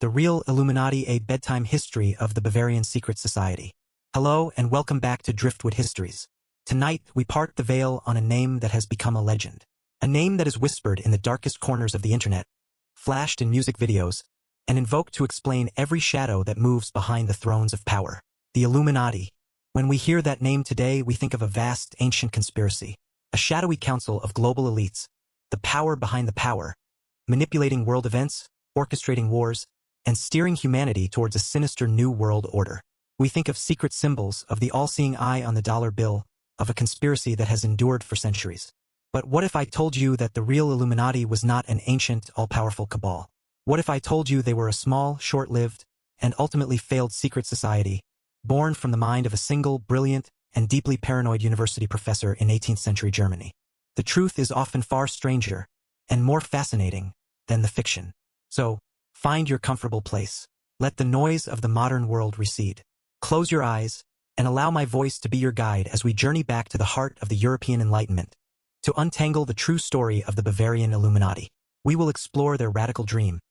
The Real Illuminati, a bedtime history of the Bavarian secret society. Hello and welcome back to Driftwood Histories. Tonight, we part the veil on a name that has become a legend. A name that is whispered in the darkest corners of the internet, flashed in music videos, and invoked to explain every shadow that moves behind the thrones of power. The Illuminati. When we hear that name today, we think of a vast, ancient conspiracy. A shadowy council of global elites. The power behind the power. Manipulating world events, orchestrating wars, and steering humanity towards a sinister new world order. We think of secret symbols, of the all-seeing eye on the dollar bill, of a conspiracy that has endured for centuries. But what if I told you that the real Illuminati was not an ancient, all-powerful cabal? What if I told you they were a small, short-lived, and ultimately failed secret society, born from the mind of a single, brilliant, and deeply paranoid university professor in 18th century Germany? The truth is often far stranger, and more fascinating, than the fiction. So, find your comfortable place. Let the noise of the modern world recede. Close your eyes, and allow my voice to be your guide as we journey back to the heart of the European Enlightenment, to untangle the true story of the Bavarian Illuminati. We will explore their radical dream,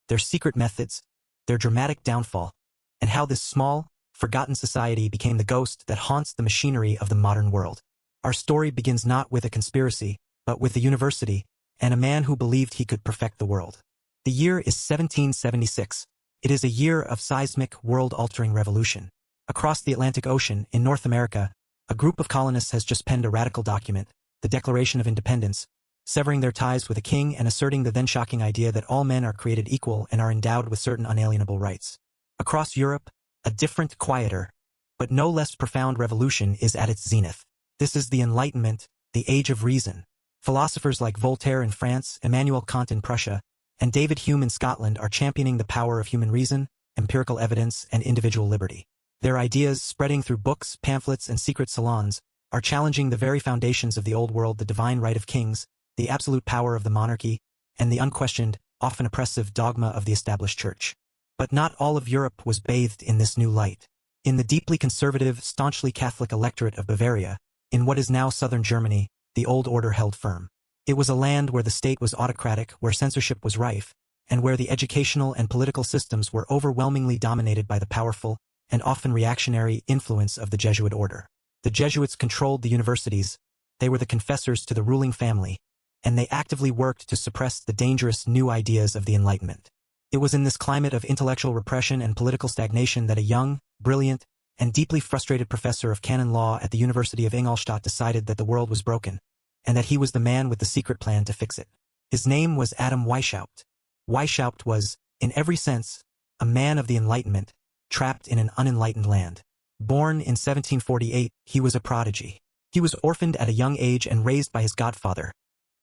their secret methods, their dramatic downfall, and how this small, forgotten society became the ghost that haunts the machinery of the modern world. Our story begins not with a conspiracy, but with a university, and a man who believed he could perfect the world. The year is 1776. It is a year of seismic, world-altering revolution. Across the Atlantic Ocean, in North America, a group of colonists has just penned a radical document, the Declaration of Independence, severing their ties with a king and asserting the then shocking idea that all men are created equal and are endowed with certain unalienable rights. Across Europe, a different, quieter, but no less profound revolution is at its zenith. This is the Enlightenment, the Age of Reason. Philosophers like Voltaire in France, Immanuel Kant in Prussia, and David Hume in Scotland are championing the power of human reason, empirical evidence, and individual liberty. Their ideas, spreading through books, pamphlets, and secret salons, are challenging the very foundations of the old world: the divine right of kings, the absolute power of the monarchy, and the unquestioned, often oppressive dogma of the established church. But not all of Europe was bathed in this new light. In the deeply conservative, staunchly Catholic electorate of Bavaria, in what is now southern Germany, the old order held firm. It was a land where the state was autocratic, where censorship was rife, and where the educational and political systems were overwhelmingly dominated by the powerful, and often reactionary, influence of the Jesuit order. The Jesuits controlled the universities, they were the confessors to the ruling family, and they actively worked to suppress the dangerous new ideas of the Enlightenment. It was in this climate of intellectual repression and political stagnation that a young, brilliant, and deeply frustrated professor of canon law at the University of Ingolstadt decided that the world was broken, and that he was the man with the secret plan to fix it. His name was Adam Weishaupt. Weishaupt was, in every sense, a man of the Enlightenment, trapped in an unenlightened land. Born in 1748, he was a prodigy. He was orphaned at a young age and raised by his godfather,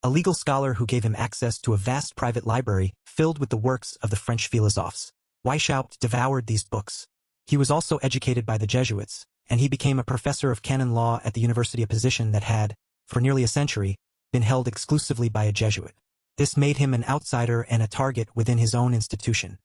a legal scholar who gave him access to a vast private library filled with the works of the French philosophes. Weishaupt devoured these books. He was also educated by the Jesuits, and he became a professor of canon law at the university, a position that had, for nearly a century, been held exclusively by a Jesuit. This made him an outsider and a target within his own institution.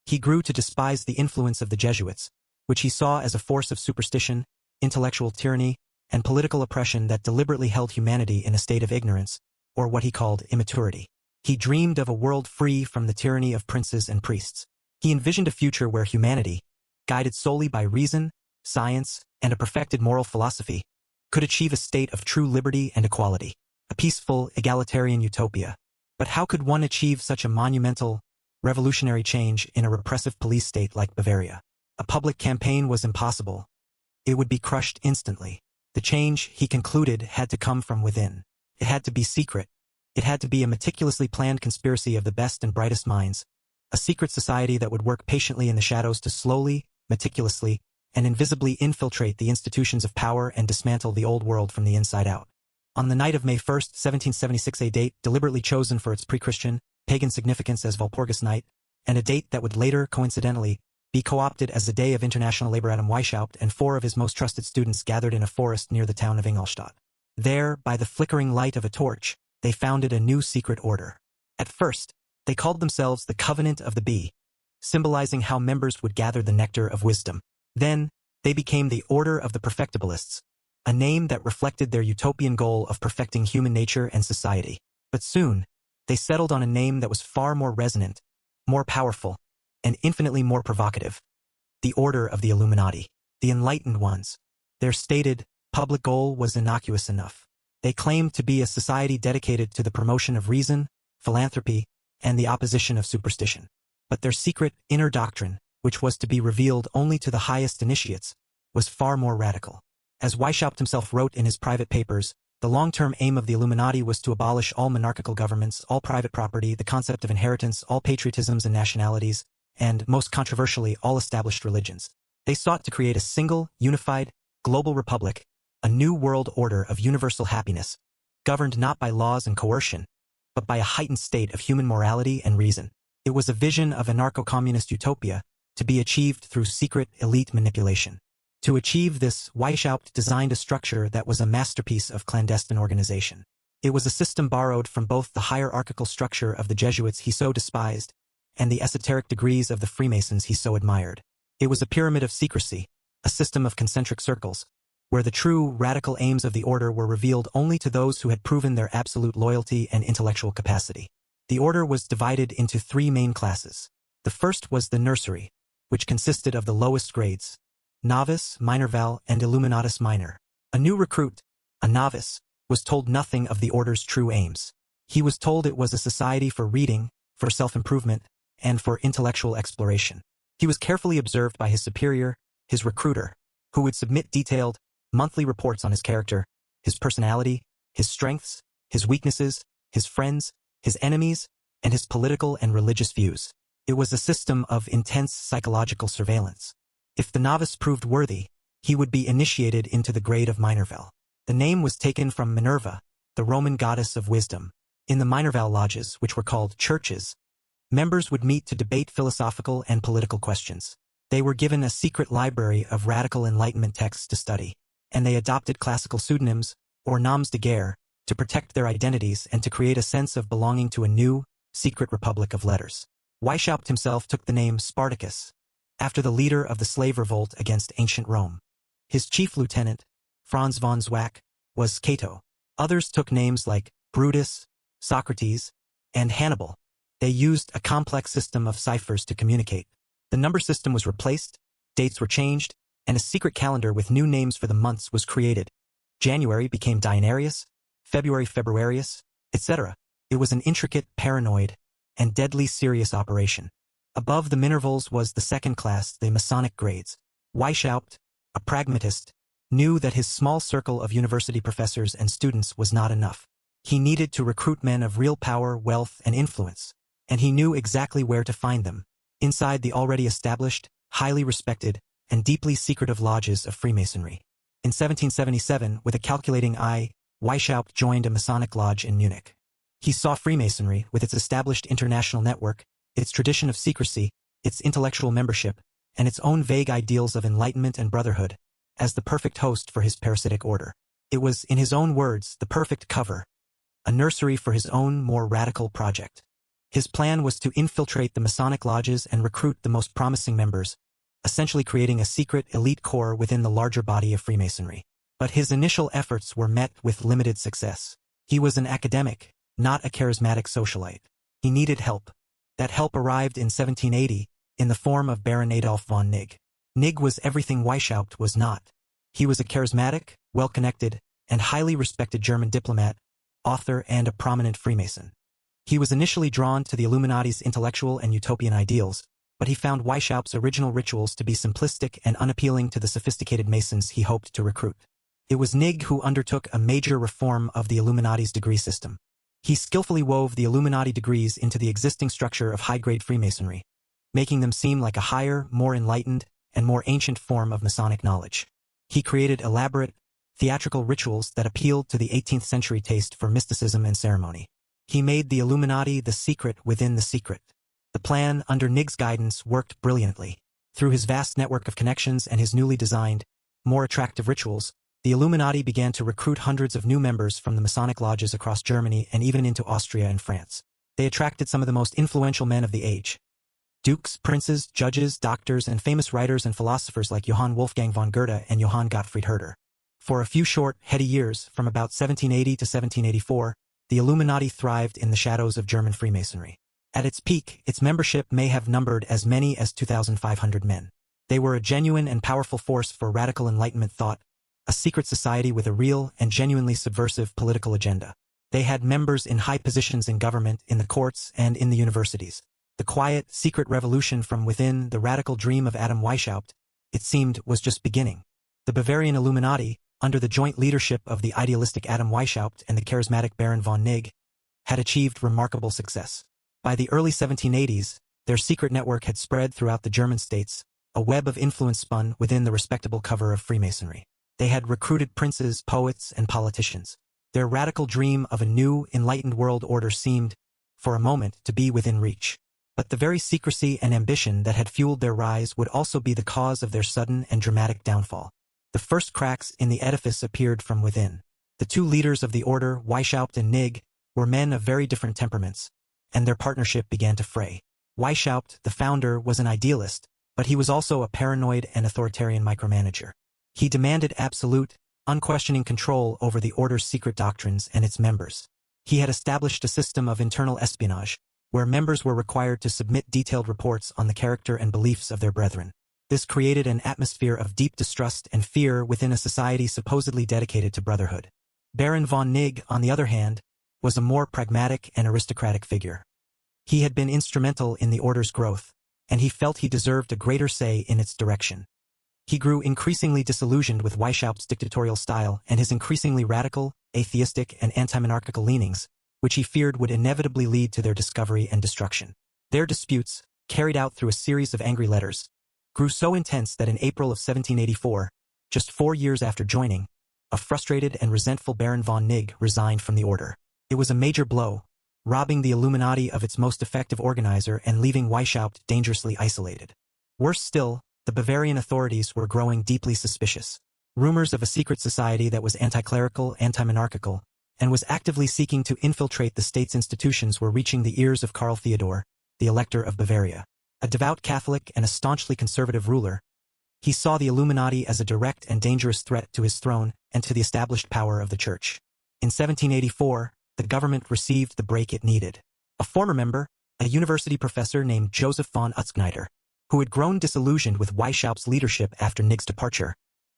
He grew to despise the influence of the Jesuits, which he saw as a force of superstition, intellectual tyranny, and political oppression that deliberately held humanity in a state of ignorance, or what he called immaturity. He dreamed of a world free from the tyranny of princes and priests. He envisioned a future where humanity, guided solely by reason, science, and a perfected moral philosophy, could achieve a state of true liberty and equality, a peaceful, egalitarian utopia. But how could one achieve such a monumental, revolutionary change in a repressive police state like Bavaria? A public campaign was impossible. It would be crushed instantly. The change, he concluded, had to come from within. It had to be secret. It had to be a meticulously planned conspiracy of the best and brightest minds, a secret society that would work patiently in the shadows to slowly, meticulously, and invisibly infiltrate the institutions of power and dismantle the old world from the inside out. On the night of May 1st, 1776, a date deliberately chosen for its pre-Christian, pagan significance as Walpurgis Night, and a date that would later, coincidentally, be co-opted as the Day of International Labor, Adam Weishaupt and 4 of his most trusted students gathered in a forest near the town of Ingolstadt. There, by the flickering light of a torch, they founded a new secret order. At first, they called themselves the Covenant of the Bee, symbolizing how members would gather the nectar of wisdom. Then, they became the Order of the Perfectibilists, a name that reflected their utopian goal of perfecting human nature and society. But soon, they settled on a name that was far more resonant, more powerful, and infinitely more provocative. The Order of the Illuminati. The Enlightened Ones. Their stated, public goal was innocuous enough. They claimed to be a society dedicated to the promotion of reason, philanthropy, and the opposition of superstition. But their secret, inner doctrine, which was to be revealed only to the highest initiates, was far more radical. As Weishaupt himself wrote in his private papers, the long-term aim of the Illuminati was to abolish all monarchical governments, all private property, the concept of inheritance, all patriotisms and nationalities, and, most controversially, all established religions. They sought to create a single, unified, global republic, a new world order of universal happiness, governed not by laws and coercion, but by a heightened state of human morality and reason. It was a vision of anarcho-communist utopia to be achieved through secret elite manipulation. To achieve this, Weishaupt designed a structure that was a masterpiece of clandestine organization. It was a system borrowed from both the hierarchical structure of the Jesuits he so despised and the esoteric degrees of the Freemasons he so admired. It was a pyramid of secrecy, a system of concentric circles, where the true, radical aims of the order were revealed only to those who had proven their absolute loyalty and intellectual capacity. The order was divided into three main classes. The first was the nursery, which consisted of the lowest grades: novice, minor val, and illuminatus minor. A new recruit, a novice, was told nothing of the order's true aims. He was told it was a society for reading, for self-improvement, and for intellectual exploration. He was carefully observed by his superior, his recruiter, who would submit detailed, monthly reports on his character, his personality, his strengths, his weaknesses, his friends, his enemies, and his political and religious views. It was a system of intense psychological surveillance. If the novice proved worthy, he would be initiated into the grade of Minerval. The name was taken from Minerva, the Roman goddess of wisdom. In the Minerval lodges, which were called churches, members would meet to debate philosophical and political questions. They were given a secret library of radical Enlightenment texts to study, and they adopted classical pseudonyms, or noms de guerre, to protect their identities and to create a sense of belonging to a new, secret republic of letters. Weishaupt himself took the name Spartacus, after the leader of the slave revolt against ancient Rome. His chief lieutenant, Franz von Zwack, was Cato. Others took names like Brutus, Socrates, and Hannibal. They used a complex system of ciphers to communicate. The number system was replaced, dates were changed, and a secret calendar with new names for the months was created. January became Dianarius, February Februarius, etc. It was an intricate, paranoid, and deadly serious operation. Above the Minervals was the second class, the Masonic grades. Weishaupt, a pragmatist, knew that his small circle of university professors and students was not enough. He needed to recruit men of real power, wealth, and influence, and he knew exactly where to find them, inside the already established, highly respected, and deeply secretive lodges of Freemasonry. In 1777, with a calculating eye, Weishaupt joined a Masonic lodge in Munich. He saw Freemasonry, with its established international network, its tradition of secrecy, its intellectual membership, and its own vague ideals of enlightenment and brotherhood, as the perfect host for his parasitic order. It was, in his own words, the perfect cover, a nursery for his own, more radical project. His plan was to infiltrate the Masonic lodges and recruit the most promising members, essentially creating a secret elite corps within the larger body of Freemasonry. But his initial efforts were met with limited success. He was an academic, not a charismatic socialite. He needed help. That help arrived in 1780, in the form of Baron Adolf von Knigge. Knigge was everything Weishaupt was not. He was a charismatic, well-connected, and highly respected German diplomat, author, and a prominent Freemason. He was initially drawn to the Illuminati's intellectual and utopian ideals, but he found Weishaupt's original rituals to be simplistic and unappealing to the sophisticated Masons he hoped to recruit. It was Knigge who undertook a major reform of the Illuminati's degree system. He skillfully wove the Illuminati degrees into the existing structure of high-grade Freemasonry, making them seem like a higher, more enlightened, and more ancient form of Masonic knowledge. He created elaborate, theatrical rituals that appealed to the 18th century taste for mysticism and ceremony. He made the Illuminati the secret within the secret. The plan, under Knigge's guidance, worked brilliantly. Through his vast network of connections and his newly designed, more attractive rituals, the Illuminati began to recruit hundreds of new members from the Masonic lodges across Germany and even into Austria and France. They attracted some of the most influential men of the age: dukes, princes, judges, doctors, and famous writers and philosophers like Johann Wolfgang von Goethe and Johann Gottfried Herder. For a few short, heady years, from about 1780 to 1784, the Illuminati thrived in the shadows of German Freemasonry. At its peak, its membership may have numbered as many as 2,500 men. They were a genuine and powerful force for radical Enlightenment thought, a secret society with a real and genuinely subversive political agenda. They had members in high positions in government, in the courts, and in the universities. The quiet, secret revolution from within, the radical dream of Adam Weishaupt, it seemed, was just beginning. The Bavarian Illuminati, under the joint leadership of the idealistic Adam Weishaupt and the charismatic Baron von Nigg, had achieved remarkable success. By the early 1780s, their secret network had spread throughout the German states, a web of influence spun within the respectable cover of Freemasonry. They had recruited princes, poets, and politicians. Their radical dream of a new, enlightened world order seemed, for a moment, to be within reach. But the very secrecy and ambition that had fueled their rise would also be the cause of their sudden and dramatic downfall. The first cracks in the edifice appeared from within. The two leaders of the order, Weishaupt and Nigg, were men of very different temperaments, and their partnership began to fray. Weishaupt, the founder, was an idealist, but he was also a paranoid and authoritarian micromanager. He demanded absolute, unquestioning control over the order's secret doctrines and its members. He had established a system of internal espionage, where members were required to submit detailed reports on the character and beliefs of their brethren. This created an atmosphere of deep distrust and fear within a society supposedly dedicated to brotherhood. Baron von Nigg, on the other hand, was a more pragmatic and aristocratic figure. He had been instrumental in the order's growth, and he felt he deserved a greater say in its direction. He grew increasingly disillusioned with Weishaupt's dictatorial style and his increasingly radical, atheistic, and anti-monarchical leanings, which he feared would inevitably lead to their discovery and destruction. Their disputes, carried out through a series of angry letters, grew so intense that in April of 1784, just 4 years after joining, a frustrated and resentful Baron von Nigg resigned from the order. It was a major blow, robbing the Illuminati of its most effective organizer and leaving Weishaupt dangerously isolated. Worse still, the Bavarian authorities were growing deeply suspicious. Rumors of a secret society that was anti-clerical, anti-monarchical, and was actively seeking to infiltrate the state's institutions were reaching the ears of Karl Theodor, the Elector of Bavaria. A devout Catholic and a staunchly conservative ruler, he saw the Illuminati as a direct and dangerous threat to his throne and to the established power of the Church. In 1784, the government received the break it needed. A former member, a university professor named Joseph von Utzkneider, who had grown disillusioned with Weishaupt's leadership after Nigg's departure,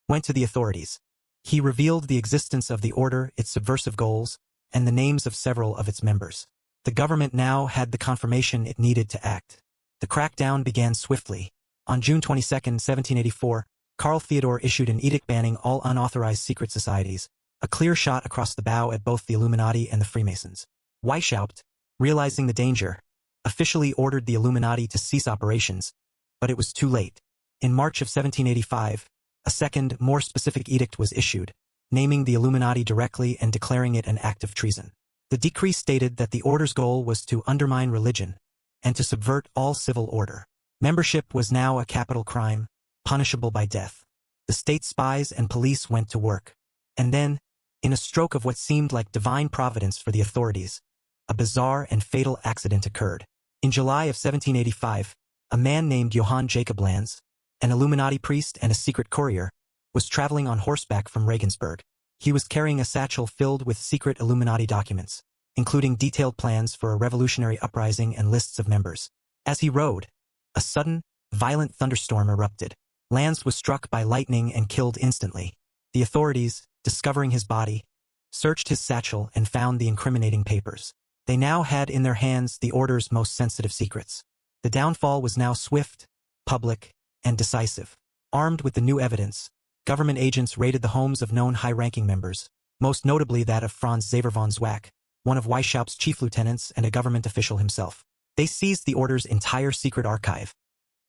went to the authorities. He revealed the existence of the order, its subversive goals, and the names of several of its members. The government now had the confirmation it needed to act. The crackdown began swiftly. On June 22, 1784, Karl Theodor issued an edict banning all unauthorized secret societies, a clear shot across the bow at both the Illuminati and the Freemasons. Weishaupt, realizing the danger, officially ordered the Illuminati to cease operations, but it was too late. In March of 1785, a second, more specific edict was issued, naming the Illuminati directly and declaring it an act of treason. The decree stated that the order's goal was to undermine religion and to subvert all civil order. Membership was now a capital crime, punishable by death. The state spies and police went to work. And then, in a stroke of what seemed like divine providence for the authorities, a bizarre and fatal accident occurred. In July of 1785, a man named Johann Jacob Lanz, an Illuminati priest and a secret courier, was traveling on horseback from Regensburg. He was carrying a satchel filled with secret Illuminati documents, including detailed plans for a revolutionary uprising and lists of members. As he rode, a sudden, violent thunderstorm erupted. Lanz was struck by lightning and killed instantly. The authorities, discovering his body, searched his satchel and found the incriminating papers. They now had in their hands the order's most sensitive secrets. The downfall was now swift, public, and decisive. Armed with the new evidence, government agents raided the homes of known high-ranking members, most notably that of Franz Xaver von Zwack, one of Weishaupt's chief lieutenants and a government official himself. They seized the order's entire secret archive.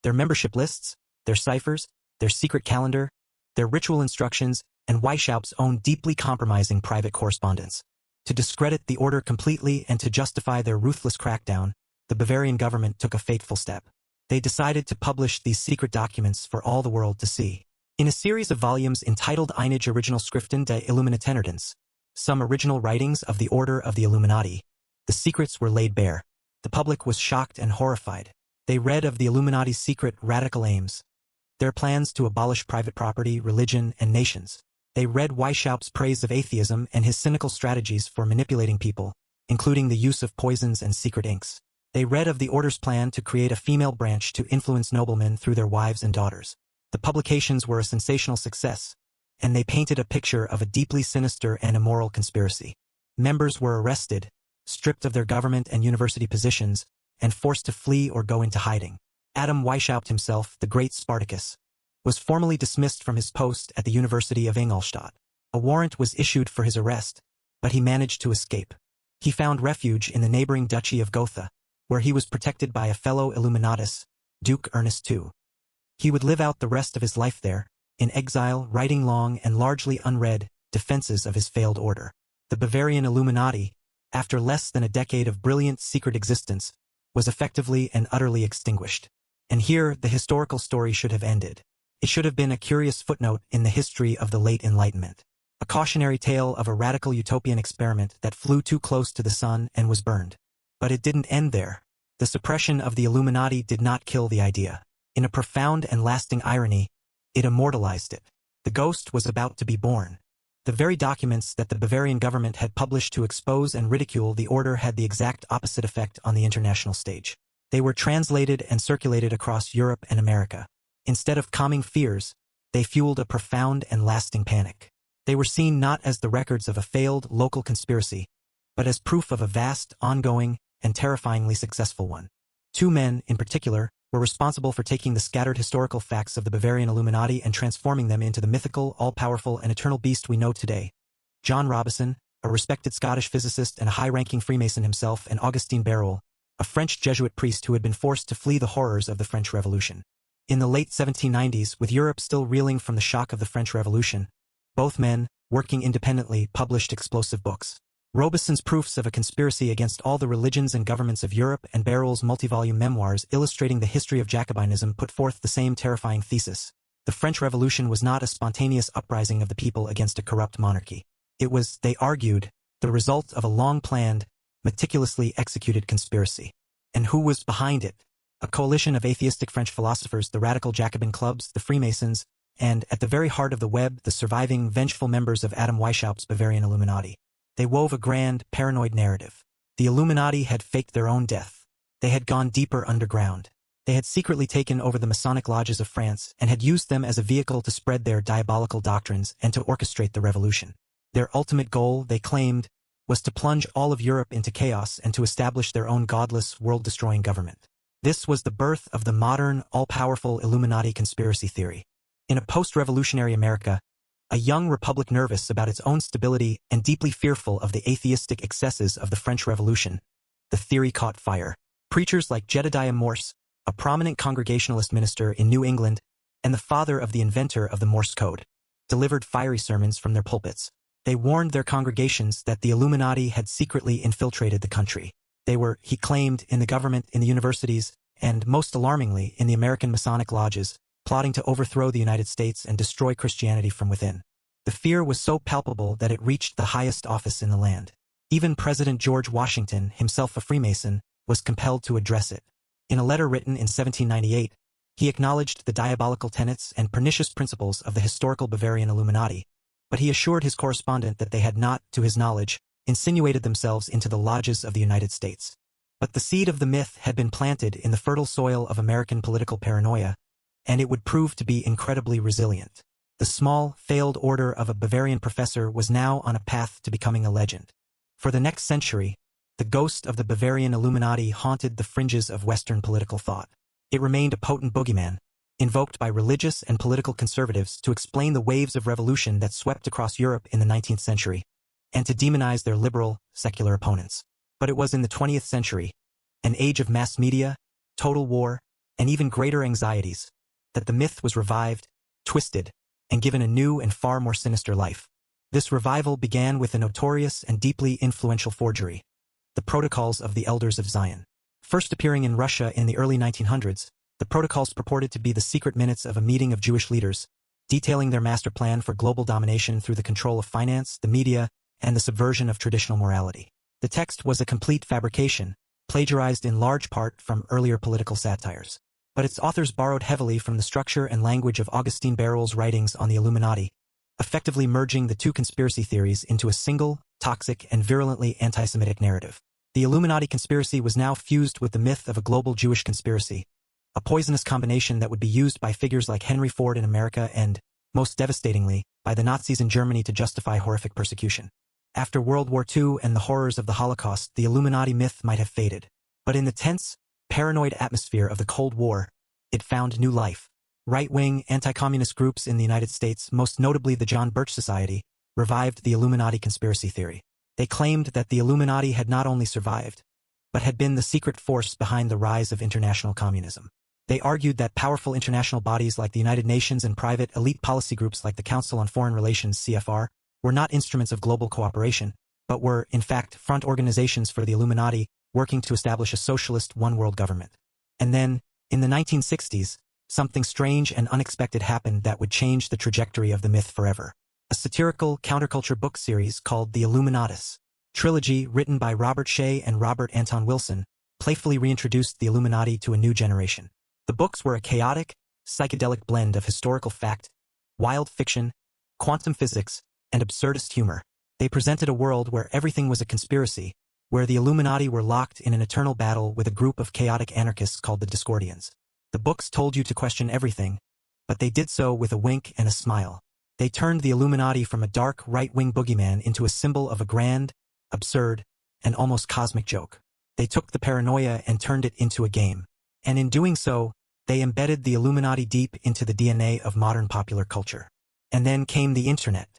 Their membership lists, their ciphers, their secret calendar, their ritual instructions, and Weishaupt's own deeply compromising private correspondence. To discredit the order completely and to justify their ruthless crackdown, the Bavarian government took a fateful step. They decided to publish these secret documents for all the world to see. In a series of volumes entitled Einige Originalschriften der Illuminatenerdens, some original writings of the Order of the Illuminati, the secrets were laid bare. The public was shocked and horrified. They read of the Illuminati's secret radical aims, their plans to abolish private property, religion, and nations. They read Weishaupt's praise of atheism and his cynical strategies for manipulating people, including the use of poisons and secret inks. They read of the order's plan to create a female branch to influence noblemen through their wives and daughters. The publications were a sensational success, and they painted a picture of a deeply sinister and immoral conspiracy. Members were arrested, stripped of their government and university positions, and forced to flee or go into hiding. Adam Weishaupt himself, the great Spartacus, was formally dismissed from his post at the University of Ingolstadt. A warrant was issued for his arrest, but he managed to escape. He found refuge in the neighboring Duchy of Gotha, where he was protected by a fellow Illuminatus, Duke Ernest II. He would live out the rest of his life there, in exile, writing long and largely unread defenses of his failed order. The Bavarian Illuminati, after less than a decade of brilliant secret existence, was effectively and utterly extinguished. And here the historical story should have ended. It should have been a curious footnote in the history of the late Enlightenment. A cautionary tale of a radical utopian experiment that flew too close to the sun and was burned. But it didn't end there. The suppression of the Illuminati did not kill the idea. In a profound and lasting irony, it immortalized it. The ghost was about to be born. The very documents that the Bavarian government had published to expose and ridicule the order had the exact opposite effect on the international stage. They were translated and circulated across Europe and America. Instead of calming fears, they fueled a profound and lasting panic. They were seen not as the records of a failed local conspiracy, but as proof of a vast, ongoing, and terrifyingly successful one. Two men, in particular, were responsible for taking the scattered historical facts of the Bavarian Illuminati and transforming them into the mythical, all-powerful, and eternal beast we know today. John Robison, a respected Scottish physicist and a high-ranking Freemason himself, and Augustin Barruel, a French Jesuit priest who had been forced to flee the horrors of the French Revolution. In the late 1790s, with Europe still reeling from the shock of the French Revolution, both men, working independently, published explosive books. Robison's proofs of a conspiracy against all the religions and governments of Europe and Barruel's multi-volume memoirs illustrating the history of Jacobinism put forth the same terrifying thesis. The French Revolution was not a spontaneous uprising of the people against a corrupt monarchy. It was, they argued, the result of a long-planned, meticulously executed conspiracy. And who was behind it? A coalition of atheistic French philosophers, the radical Jacobin clubs, the Freemasons, and, at the very heart of the web, the surviving, vengeful members of Adam Weishaupt's Bavarian Illuminati. They wove a grand, paranoid narrative. The Illuminati had faked their own death. They had gone deeper underground. They had secretly taken over the Masonic lodges of France and had used them as a vehicle to spread their diabolical doctrines and to orchestrate the revolution. Their ultimate goal, they claimed, was to plunge all of Europe into chaos and to establish their own godless, world-destroying government. This was the birth of the modern, all-powerful Illuminati conspiracy theory. In a post-revolutionary America, a young republic nervous about its own stability and deeply fearful of the atheistic excesses of the French Revolution, the theory caught fire. Preachers like Jedediah Morse, a prominent Congregationalist minister in New England and the father of the inventor of the Morse code, delivered fiery sermons from their pulpits. They warned their congregations that the Illuminati had secretly infiltrated the country. They were, he claimed, in the government, in the universities, and, most alarmingly, in the American Masonic lodges, plotting to overthrow the United States and destroy Christianity from within. The fear was so palpable that it reached the highest office in the land. Even President George Washington, himself a Freemason, was compelled to address it. In a letter written in 1798, he acknowledged the diabolical tenets and pernicious principles of the historical Bavarian Illuminati, but he assured his correspondent that they had not, to his knowledge, insinuated themselves into the lodges of the United States. But the seed of the myth had been planted in the fertile soil of American political paranoia, and it would prove to be incredibly resilient. The small, failed order of a Bavarian professor was now on a path to becoming a legend. For the next century, the ghost of the Bavarian Illuminati haunted the fringes of Western political thought. It remained a potent boogeyman, invoked by religious and political conservatives to explain the waves of revolution that swept across Europe in the 19th century, and to demonize their liberal, secular opponents. But it was in the 20th century, an age of mass media, total war, and even greater anxieties, that the myth was revived, twisted, and given a new and far more sinister life. This revival began with a notorious and deeply influential forgery, the Protocols of the Elders of Zion. First appearing in Russia in the early 1900s, the protocols purported to be the secret minutes of a meeting of Jewish leaders, detailing their master plan for global domination through the control of finance, the media, and the subversion of traditional morality. The text was a complete fabrication, plagiarized in large part from earlier political satires. But its authors borrowed heavily from the structure and language of Augustin Barruel's writings on the Illuminati, effectively merging the two conspiracy theories into a single, toxic, and virulently anti-Semitic narrative. The Illuminati conspiracy was now fused with the myth of a global Jewish conspiracy, a poisonous combination that would be used by figures like Henry Ford in America and, most devastatingly, by the Nazis in Germany to justify horrific persecution. After World War II and the horrors of the Holocaust, the Illuminati myth might have faded. But in the tense, paranoid atmosphere of the Cold War, it found new life. Right-wing, anti-communist groups in the United States, most notably the John Birch Society, revived the Illuminati conspiracy theory. They claimed that the Illuminati had not only survived, but had been the secret force behind the rise of international communism. They argued that powerful international bodies like the United Nations and private elite policy groups like the Council on Foreign Relations (CFR) were not instruments of global cooperation, but were, in fact, front organizations for the Illuminati working to establish a socialist one-world government. And then, in the 1960s, something strange and unexpected happened that would change the trajectory of the myth forever. A satirical counterculture book series called The Illuminatus trilogy, written by Robert Shea and Robert Anton Wilson, playfully reintroduced the Illuminati to a new generation. The books were a chaotic, psychedelic blend of historical fact, wild fiction, quantum physics, and absurdist humor. They presented a world where everything was a conspiracy, where the Illuminati were locked in an eternal battle with a group of chaotic anarchists called the Discordians. The books told you to question everything, but they did so with a wink and a smile. They turned the Illuminati from a dark right-wing boogeyman into a symbol of a grand, absurd, and almost cosmic joke. They took the paranoia and turned it into a game. And in doing so, they embedded the Illuminati deep into the DNA of modern popular culture. And then came the internet.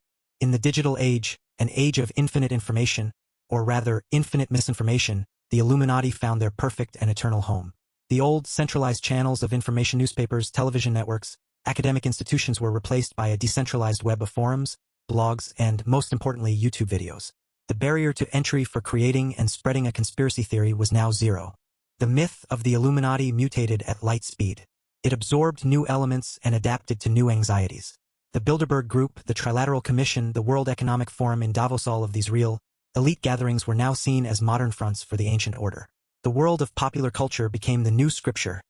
In the digital age, an age of infinite information, or rather, infinite misinformation, the Illuminati found their perfect and eternal home. The old, centralized channels of information newspapers, television networks, academic institutions were replaced by a decentralized web of forums, blogs, and, most importantly, YouTube videos. The barrier to entry for creating and spreading a conspiracy theory was now zero. The myth of the Illuminati mutated at light speed. It absorbed new elements and adapted to new anxieties. The Bilderberg Group, the Trilateral Commission, the World Economic Forum in Davos, all of these real, elite gatherings were now seen as modern fronts for the ancient order. The world of popular culture became the new scripture,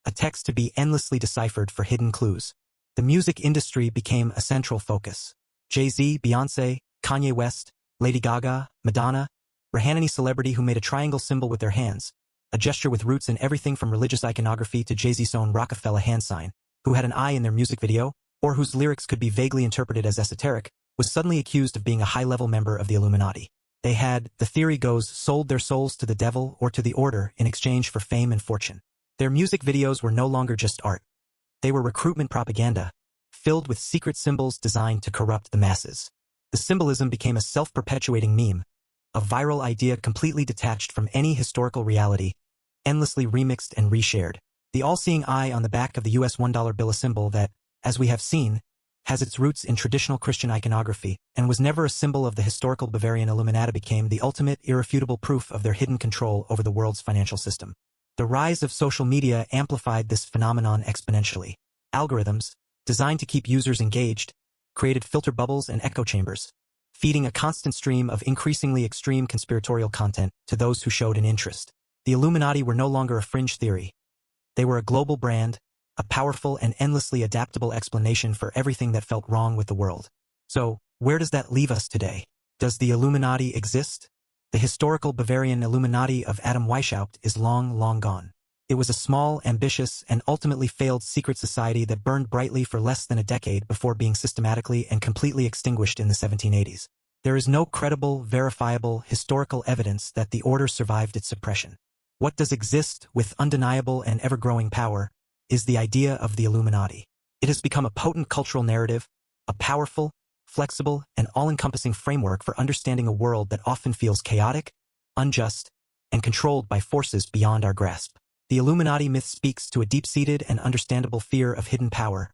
a text to be endlessly deciphered for hidden clues. The music industry became a central focus. Jay-Z, Beyoncé, Kanye West, Lady Gaga, Madonna, were any celebrity who made a triangle symbol with their hands, a gesture with roots in everything from religious iconography to Jay-Z's own Rockefeller hand sign, who had an eye in their music video, or whose lyrics could be vaguely interpreted as esoteric, was suddenly accused of being a high-level member of the Illuminati. They had, the theory goes, sold their souls to the devil or to the order in exchange for fame and fortune. Their music videos were no longer just art. They were recruitment propaganda, filled with secret symbols designed to corrupt the masses. The symbolism became a self-perpetuating meme, a viral idea completely detached from any historical reality, endlessly remixed and reshared. The all-seeing eye on the back of the US $1 bill, a symbol that, as we have seen, has its roots in traditional Christian iconography and was never a symbol of the historical Bavarian Illuminati, became the ultimate, irrefutable proof of their hidden control over the world's financial system. The rise of social media amplified this phenomenon exponentially. Algorithms, designed to keep users engaged, created filter bubbles and echo chambers, feeding a constant stream of increasingly extreme conspiratorial content to those who showed an interest. The Illuminati were no longer a fringe theory. They were a global brand, a powerful and endlessly adaptable explanation for everything that felt wrong with the world. So, where does that leave us today? Does the Illuminati exist? The historical Bavarian Illuminati of Adam Weishaupt is long, long gone. It was a small, ambitious, and ultimately failed secret society that burned brightly for less than a decade before being systematically and completely extinguished in the 1780s. There is no credible, verifiable, historical evidence that the order survived its suppression. What does exist, with undeniable and ever-growing power, is the idea of the Illuminati. It has become a potent cultural narrative, a powerful, flexible, and all-encompassing framework for understanding a world that often feels chaotic, unjust, and controlled by forces beyond our grasp. The Illuminati myth speaks to a deep-seated and understandable fear of hidden power,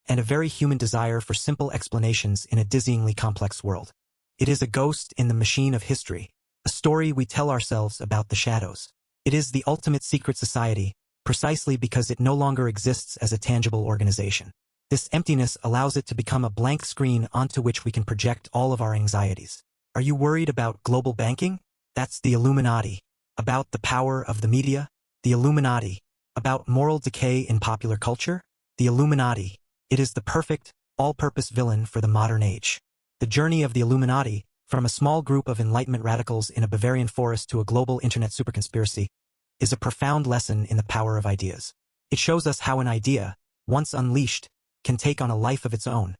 and a very human desire for simple explanations in a dizzyingly complex world. It is a ghost in the machine of history, a story we tell ourselves about the shadows. It is the ultimate secret society, precisely because it no longer exists as a tangible organization. This emptiness allows it to become a blank screen onto which we can project all of our anxieties. Are you worried about global banking? That's the Illuminati. About the power of the media? The Illuminati. About moral decay in popular culture? The Illuminati. It is the perfect, all-purpose villain for the modern age. The journey of the Illuminati, from a small group of Enlightenment radicals in a Bavarian forest to a global internet superconspiracy, is a profound lesson in the power of ideas. It shows us how an idea, once unleashed, can take on a life of its own,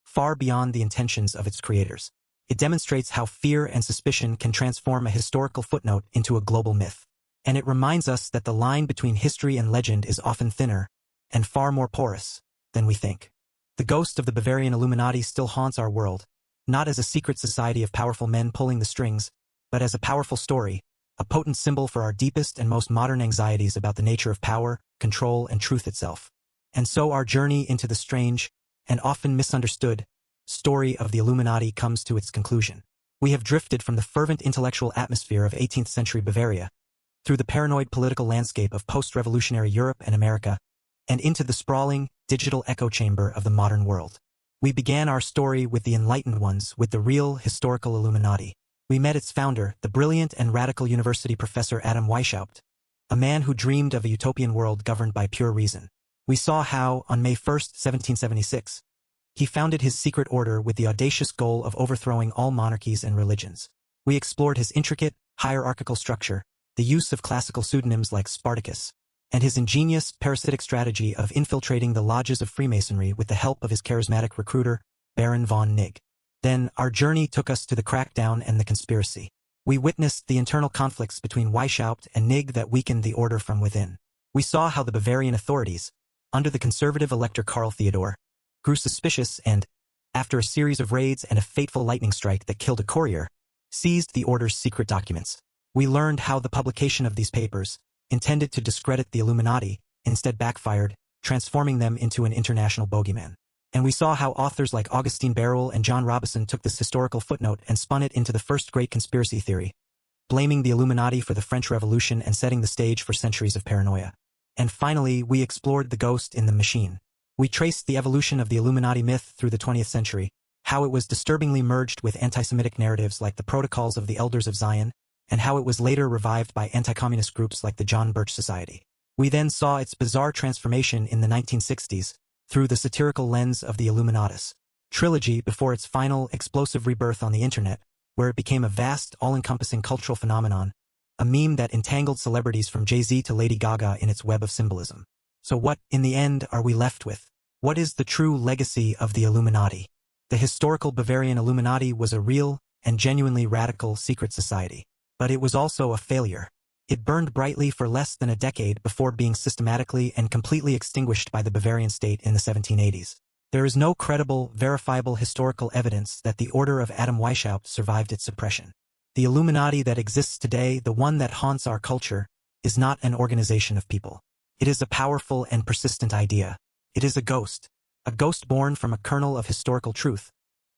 far beyond the intentions of its creators. It demonstrates how fear and suspicion can transform a historical footnote into a global myth. And it reminds us that the line between history and legend is often thinner and far more porous than we think. The ghost of the Bavarian Illuminati still haunts our world, not as a secret society of powerful men pulling the strings, but as a powerful story, a potent symbol for our deepest and most modern anxieties about the nature of power, control, and truth itself. And so our journey into the strange, and often misunderstood, story of the Illuminati comes to its conclusion. We have drifted from the fervent intellectual atmosphere of 18th century Bavaria, through the paranoid political landscape of post-revolutionary Europe and America, and into the sprawling, digital echo chamber of the modern world. We began our story with the enlightened ones, with the real historical Illuminati. We met its founder, the brilliant and radical university professor Adam Weishaupt, a man who dreamed of a utopian world governed by pure reason. We saw how, on May 1, 1776, he founded his secret order with the audacious goal of overthrowing all monarchies and religions. We explored his intricate, hierarchical structure, the use of classical pseudonyms like Spartacus, and his ingenious, parasitic strategy of infiltrating the lodges of Freemasonry with the help of his charismatic recruiter, Baron von Nigg. Then, our journey took us to the crackdown and the conspiracy. We witnessed the internal conflicts between Weishaupt and Nigg that weakened the order from within. We saw how the Bavarian authorities, under the conservative elector Karl Theodor, grew suspicious and, after a series of raids and a fateful lightning strike that killed a courier, seized the order's secret documents. We learned how the publication of these papers, intended to discredit the Illuminati, instead backfired, transforming them into an international bogeyman. And we saw how authors like Augustine Barruel and John Robison took this historical footnote and spun it into the first great conspiracy theory, blaming the Illuminati for the French Revolution and setting the stage for centuries of paranoia. And finally, we explored the ghost in the machine. We traced the evolution of the Illuminati myth through the 20th century, how it was disturbingly merged with anti-Semitic narratives like the Protocols of the Elders of Zion, and how it was later revived by anti-communist groups like the John Birch Society. We then saw its bizarre transformation in the 1960s, through the satirical lens of the Illuminatus trilogy before its final, explosive rebirth on the internet, where it became a vast, all-encompassing cultural phenomenon, a meme that entangled celebrities from Jay-Z to Lady Gaga in its web of symbolism. So what, in the end, are we left with? What is the true legacy of the Illuminati? The historical Bavarian Illuminati was a real and genuinely radical secret society. But it was also a failure. It burned brightly for less than a decade before being systematically and completely extinguished by the Bavarian state in the 1780s. There is no credible, verifiable historical evidence that the order of Adam Weishaupt survived its suppression. The Illuminati that exists today, the one that haunts our culture, is not an organization of people. It is a powerful and persistent idea. It is a ghost born from a kernel of historical truth,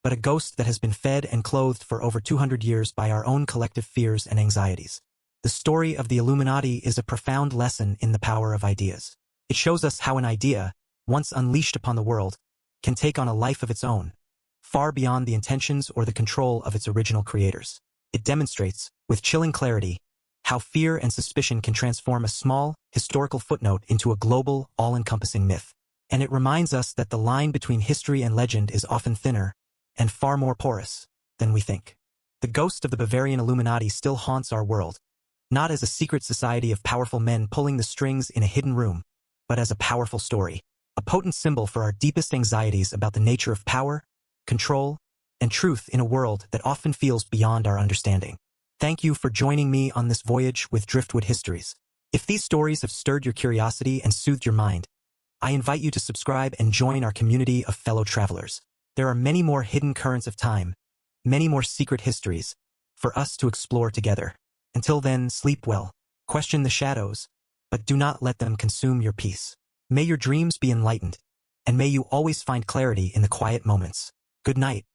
but a ghost that has been fed and clothed for over 200 years by our own collective fears and anxieties. The story of the Illuminati is a profound lesson in the power of ideas. It shows us how an idea, once unleashed upon the world, can take on a life of its own, far beyond the intentions or the control of its original creators. It demonstrates, with chilling clarity, how fear and suspicion can transform a small, historical footnote into a global, all-encompassing myth. And it reminds us that the line between history and legend is often thinner and far more porous than we think. The ghost of the Bavarian Illuminati still haunts our world, not as a secret society of powerful men pulling the strings in a hidden room, but as a powerful story, a potent symbol for our deepest anxieties about the nature of power, control, and truth in a world that often feels beyond our understanding. Thank you for joining me on this voyage with Driftwood Histories. If these stories have stirred your curiosity and soothed your mind, I invite you to subscribe and join our community of fellow travelers. There are many more hidden currents of time, many more secret histories, for us to explore together. Until then, sleep well, question the shadows, but do not let them consume your peace. May your dreams be enlightened, and may you always find clarity in the quiet moments. Good night.